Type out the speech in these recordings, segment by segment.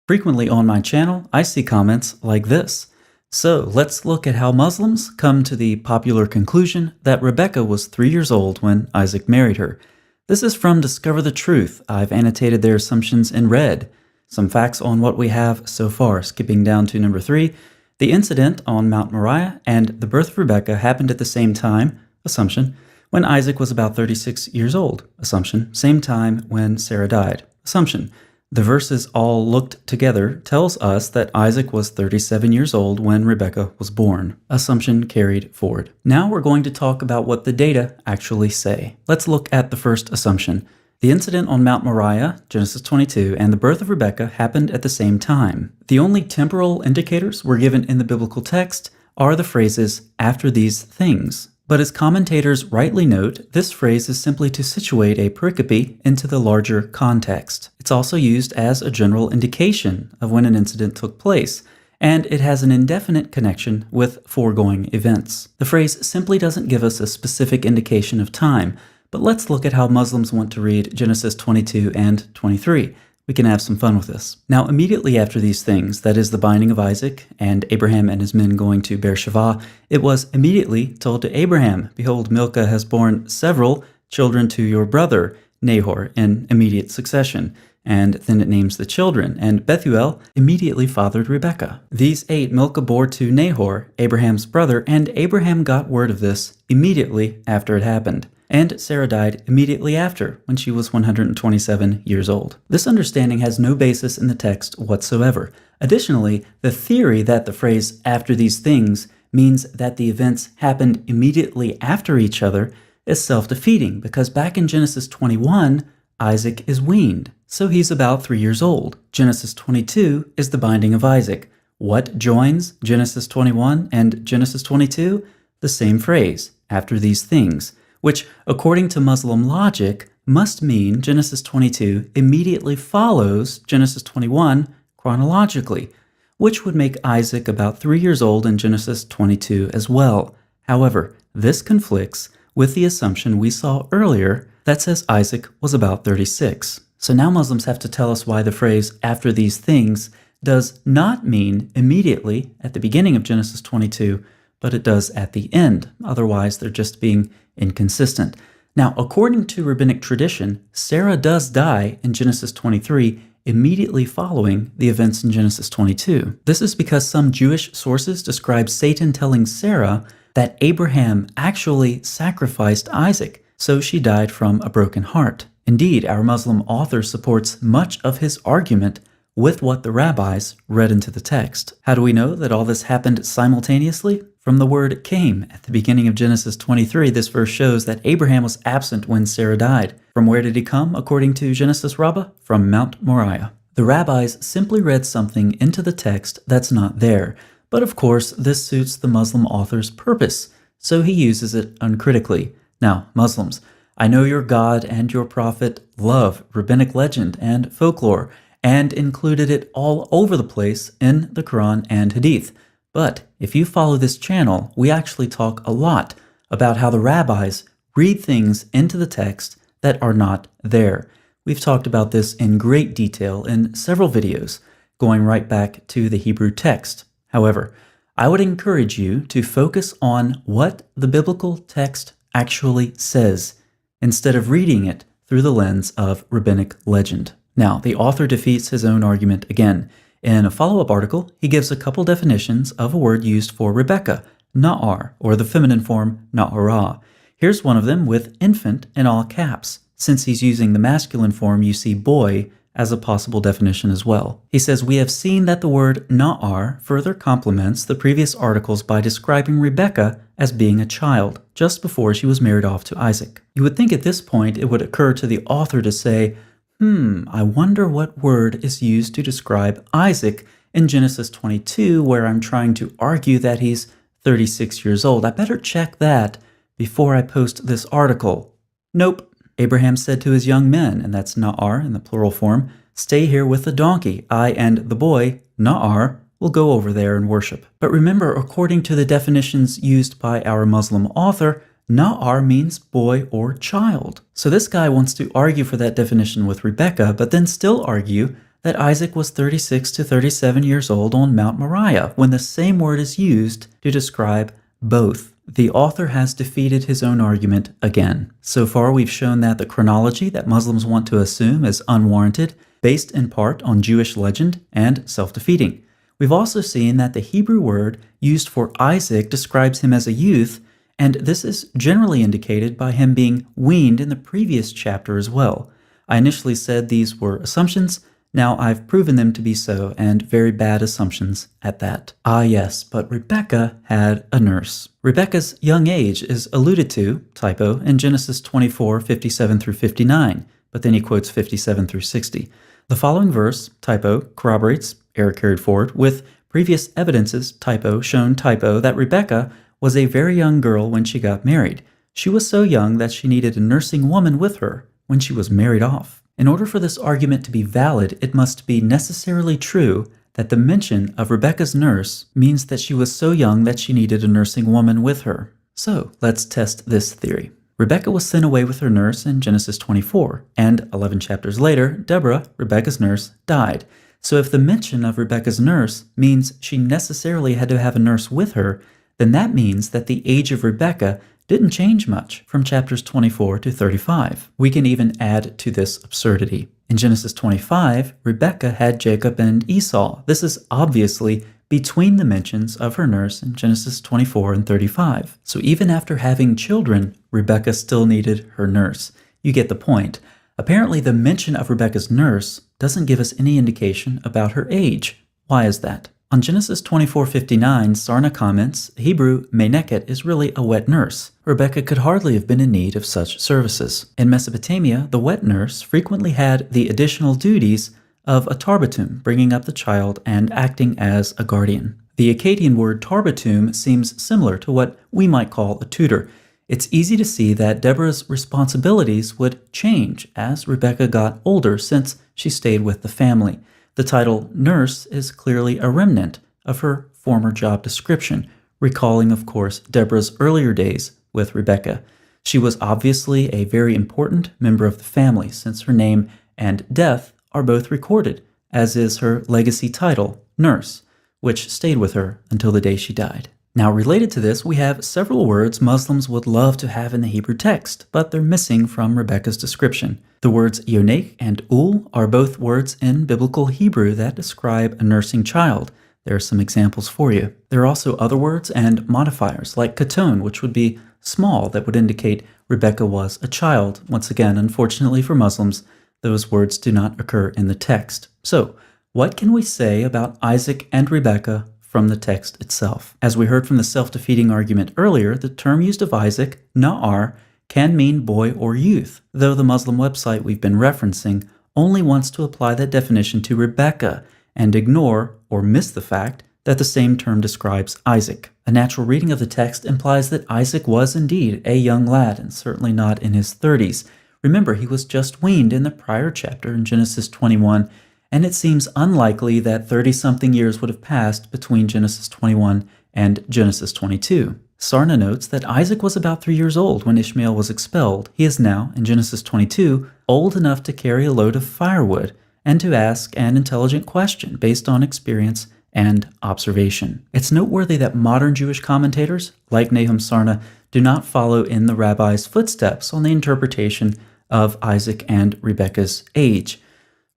Frequently on my channel, I see comments like this. So let's look at how Muslims come to the popular conclusion that Rebekah was 3 years old when Isaac married her. This is from Discover the Truth. I've annotated their assumptions in red. Some facts on what we have so far, skipping down to number 3. The incident on Mount Moriah and the birth of Rebekah happened at the same time, assumption, when Isaac was about 36 years old, assumption, same time when Sarah died, assumption. The verses all looked together tells us that Isaac was 37 years old when Rebekah was born. Assumption carried forward. Now we're going to talk about what the data actually say. Let's look at the first assumption. The incident on Mount Moriah, Genesis 22, and the birth of Rebekah happened at the same time. The only temporal indicators we're given in the biblical text are the phrases, after these things. But as commentators rightly note, this phrase is simply to situate a pericope into the larger context. It's also used as a general indication of when an incident took place, and it has an indefinite connection with foregoing events. The phrase simply doesn't give us a specific indication of time, but let's look at how Muslims want to read Genesis 22 and 23. We can have some fun with this. Now, immediately after these things, that is the binding of Isaac and Abraham and his men going to Beersheba, it was immediately told to Abraham, "Behold, Milcah has borne several children to your brother Nahor in immediate succession." And then it names the children, and Bethuel immediately fathered Rebekah. These 8 Milcah bore to Nahor, Abraham's brother, and Abraham got word of this immediately after it happened. And Sarah died immediately after, when she was 127 years old. This understanding has no basis in the text whatsoever. Additionally, the theory that the phrase "after these things" means that the events happened immediately after each other is self-defeating, because back in Genesis 21, Isaac is weaned, so he's about 3 years old. Genesis 22 is the binding of Isaac. What joins Genesis 21 and Genesis 22? The same phrase, "after these things," which, according to Muslim logic, must mean Genesis 22 immediately follows Genesis 21 chronologically, which would make Isaac about 3 years old in Genesis 22 as well. However, this conflicts with the assumption we saw earlier that says Isaac was about 36. So now Muslims have to tell us why the phrase "after these things" does not mean immediately at the beginning of Genesis 22, but it does at the end. Otherwise, they're just being inconsistent. Now, according to rabbinic tradition, Sarah does die in Genesis 23 immediately following the events in Genesis 22. This is because some Jewish sources describe Satan telling Sarah that Abraham actually sacrificed Isaac, so she died from a broken heart. Indeed, our Muslim author supports much of his argument with what the rabbis read into the text. How do we know that all this happened simultaneously? From the word "came" at the beginning of Genesis 23, this verse shows that Abraham was absent when Sarah died. From where did he come, according to Genesis Rabbah? From Mount Moriah. The rabbis simply read something into the text that's not there, but of course this suits the Muslim author's purpose, so he uses it uncritically. Now, Muslims, I know your God and your prophet love rabbinic legend and folklore, and included it all over the place in the Quran and Hadith. But if you follow this channel, we actually talk a lot about how the rabbis read things into the text that are not there. We've talked about this in great detail in several videos, going right back to the Hebrew text. However, I would encourage you to focus on what the biblical text actually says, instead of reading it through the lens of rabbinic legend. Now, the author defeats his own argument again. In a follow-up article, he gives a couple definitions of a word used for Rebekah, na'ar, or the feminine form na'ara. Here's one of them with infant in all caps. Since he's using the masculine form, you see boy as a possible definition as well. He says, "We have seen that the word na'ar further complements the previous articles by describing Rebekah as being a child, just before she was married off to Isaac." You would think at this point it would occur to the author to say, I wonder what word is used to describe Isaac in Genesis 22, where I'm trying to argue that he's 36 years old. I better check that before I post this article. Nope. Abraham said to his young men, and that's na'ar in the plural form, "Stay here with the donkey. I and the boy, na'ar, will go over there and worship." But remember, according to the definitions used by our Muslim author, Na'ar means boy or child. So this guy wants to argue for that definition with Rebekah, but then still argue that Isaac was 36 to 37 years old on Mount Moriah when the same word is used to describe both. The author has defeated his own argument again. So far, we've shown that the chronology that Muslims want to assume is unwarranted, based in part on Jewish legend, and self-defeating. We've also seen that the Hebrew word used for Isaac describes him as a youth, and this is generally indicated by him being weaned in the previous chapter as well. I initially said these were assumptions. Now I've proven them to be so, and very bad assumptions at that. Ah yes, but Rebekah had a nurse. Rebekah's young age is alluded to, typo, in Genesis 24, 57 through 59, but then he quotes 57 through 60. The following verse, typo, corroborates, error carried forward, with previous evidences, typo, shown typo, that Rebekah was a very young girl when she got married. She was so young that she needed a nursing woman with her when she was married off. In order for this argument to be valid, it must be necessarily true that the mention of Rebekah's nurse means that she was so young that she needed a nursing woman with her. So, let's test this theory. Rebekah was sent away with her nurse in Genesis 24, and 11 chapters later, Deborah, Rebekah's nurse, died. So if the mention of Rebekah's nurse means she necessarily had to have a nurse with her, then that means that the age of Rebekah didn't change much from chapters 24 to 35. We can even add to this absurdity. In Genesis 25, Rebekah had Jacob and Esau. This is obviously between the mentions of her nurse in Genesis 24 and 35. So even after having children, Rebekah still needed her nurse. You get the point. Apparently, the mention of Rebekah's nurse doesn't give us any indication about her age. Why is that? On Genesis 24:59, Sarna comments, Hebrew meneket is really a wet nurse. Rebekah could hardly have been in need of such services. In Mesopotamia, the wet nurse frequently had the additional duties of a tarbatum, bringing up the child and acting as a guardian. The Akkadian word tarbatum seems similar to what we might call a tutor. It's easy to see that Deborah's responsibilities would change as Rebekah got older since she stayed with the family. The title nurse is clearly a remnant of her former job description, recalling, of course, Deborah's earlier days with Rebekah. She was obviously a very important member of the family since her name and death are both recorded, as is her legacy title, nurse, which stayed with her until the day she died. Now, related to this, we have several words Muslims would love to have in the Hebrew text, but they're missing from Rebekah's description. The words yonek and ul are both words in biblical Hebrew that describe a nursing child. There are some examples for you. There are also other words and modifiers, like katon, which would be small, that would indicate Rebekah was a child. Once again, unfortunately for Muslims, those words do not occur in the text. So, what can we say about Isaac and Rebekah from the text itself? As we heard from the self-defeating argument earlier, the term used of Isaac, na'ar, can mean boy or youth, though the Muslim website we've been referencing only wants to apply that definition to Rebekah and ignore or miss the fact that the same term describes Isaac. A natural reading of the text implies that Isaac was indeed a young lad and certainly not in his 30s. Remember, he was just weaned in the prior chapter in Genesis 21, and it seems unlikely that 30-something years would have passed between Genesis 21 and Genesis 22. Sarna notes that Isaac was about 3 years old when Ishmael was expelled. He is now, in Genesis 22, old enough to carry a load of firewood and to ask an intelligent question based on experience and observation. It's noteworthy that modern Jewish commentators, like Nahum Sarna, do not follow in the rabbi's footsteps on the interpretation of Isaac and Rebekah's age.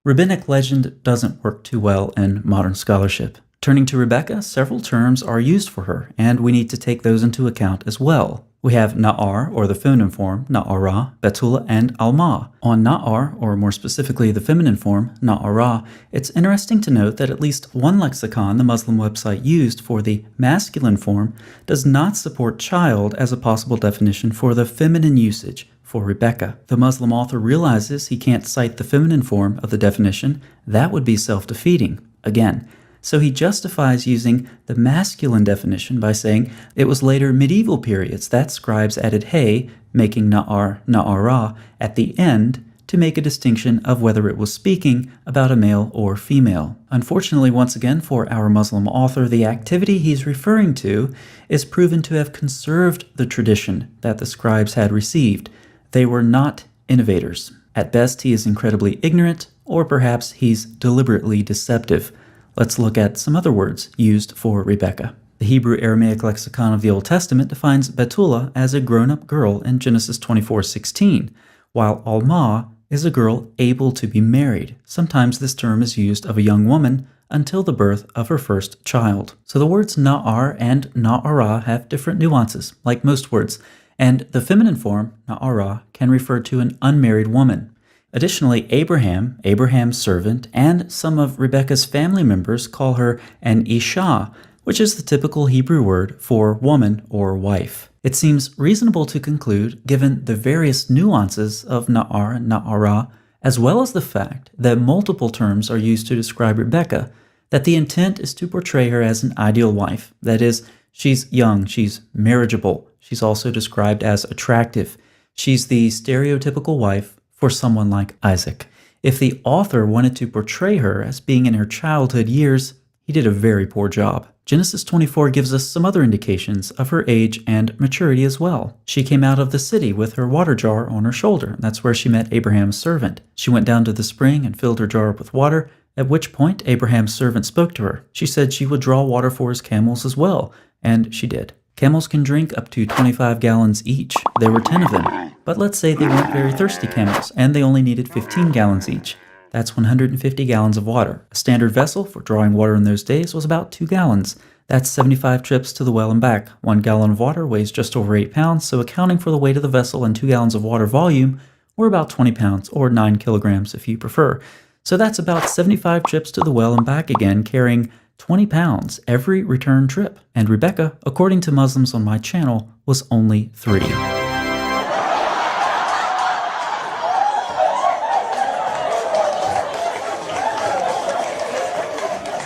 Rabbinic legend doesn't work too well in modern scholarship. Turning to Rebekah, several terms are used for her, and we need to take those into account as well. We have Na'ar, or the feminine form, Na'ara, Betula, and Alma. On Na'ar, or more specifically the feminine form, Na'ara, it's interesting to note that at least one lexicon the Muslim website used for the masculine form does not support child as a possible definition for the feminine usage for Rebekah. The Muslim author realizes he can't cite the feminine form of the definition. That would be self-defeating. Again, so he justifies using the masculine definition by saying it was later medieval periods that scribes added hey, making na'ar, na'ara, at the end to make a distinction of whether it was speaking about a male or female. Unfortunately, once again, for our Muslim author, the activity he's referring to is proven to have conserved the tradition that the scribes had received. They were not innovators. At best, he is incredibly ignorant, or perhaps he's deliberately deceptive. Let's look at some other words used for Rebekah. The Hebrew Aramaic lexicon of the Old Testament defines Bethulah as a grown-up girl in Genesis 24:16, while Almah is a girl able to be married. Sometimes this term is used of a young woman until the birth of her first child. So the words na'ar and na'ara have different nuances, like most words, and the feminine form, na'ara, can refer to an unmarried woman. Additionally, Abraham, Abraham's servant, and some of Rebekah's family members call her an isha, which is the typical Hebrew word for woman or wife. It seems reasonable to conclude, given the various nuances of na'ar and na'ara, as well as the fact that multiple terms are used to describe Rebekah, that the intent is to portray her as an ideal wife. That is, she's young, she's marriageable, she's also described as attractive. She's the stereotypical wife for someone like Isaac. If the author wanted to portray her as being in her childhood years, he did a very poor job. Genesis 24 gives us some other indications of her age and maturity as well. She came out of the city with her water jar on her shoulder. That's where she met Abraham's servant. She went down to the spring and filled her jar up with water, at which point Abraham's servant spoke to her. She said she would draw water for his camels as well, and she did. Camels can drink up to 25 gallons each. There were 10 of them. But let's say they weren't very thirsty camels, and they only needed 15 gallons each. That's 150 gallons of water. A standard vessel for drawing water in those days was about 2 gallons. That's 75 trips to the well and back. 1 gallon of water weighs just over 8 pounds, so accounting for the weight of the vessel and 2 gallons of water volume, we're about 20 pounds, or 9 kilograms if you prefer. So that's about 75 trips to the well and back again, carrying 20 pounds every return trip. And Rebekah, according to Muslims on my channel, was only 3.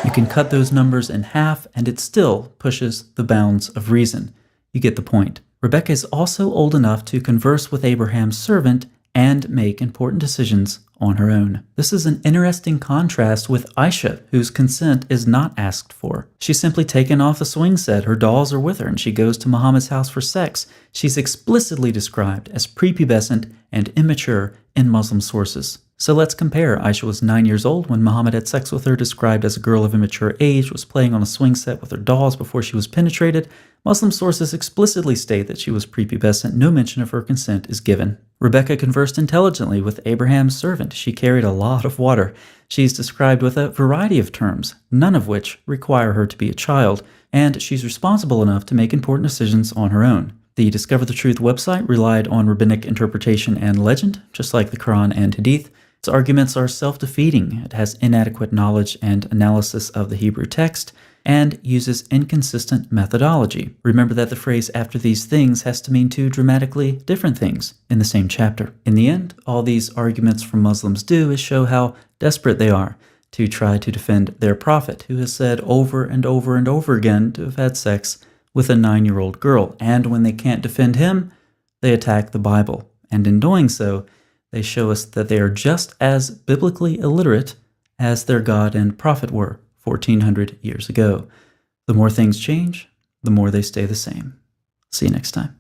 You can cut those numbers in half, and it still pushes the bounds of reason. You get the point. Rebekah is also old enough to converse with Abraham's servant and make important decisions on her own. This is an interesting contrast with Aisha, whose consent is not asked for. She's simply taken off the swing set, her dolls are with her, and she goes to Muhammad's house for sex. She's explicitly described as prepubescent and immature in Muslim sources. So let's compare. Aisha was 9 years old when Muhammad had sex with her, described as a girl of immature age, was playing on a swing set with her dolls before she was penetrated. Muslim sources explicitly state that she was prepubescent. No mention of her consent is given. Rebekah conversed intelligently with Abraham's servant. She carried a lot of water. She's described with a variety of terms, none of which require her to be a child, and she's responsible enough to make important decisions on her own. The Discover the Truth website relied on rabbinic interpretation and legend, just like the Quran and Hadith. Its arguments are self-defeating. It has inadequate knowledge and analysis of the Hebrew text, and uses inconsistent methodology. Remember that the phrase "after these things" has to mean two dramatically different things in the same chapter. In the end, all these arguments from Muslims do is show how desperate they are to try to defend their prophet, who has said over and over and over again to have had sex with a 9-year-old girl. And when they can't defend him, they attack the Bible. And in doing so, they show us that they are just as biblically illiterate as their God and prophet were 1,400 years ago. The more things change, the more they stay the same. See you next time.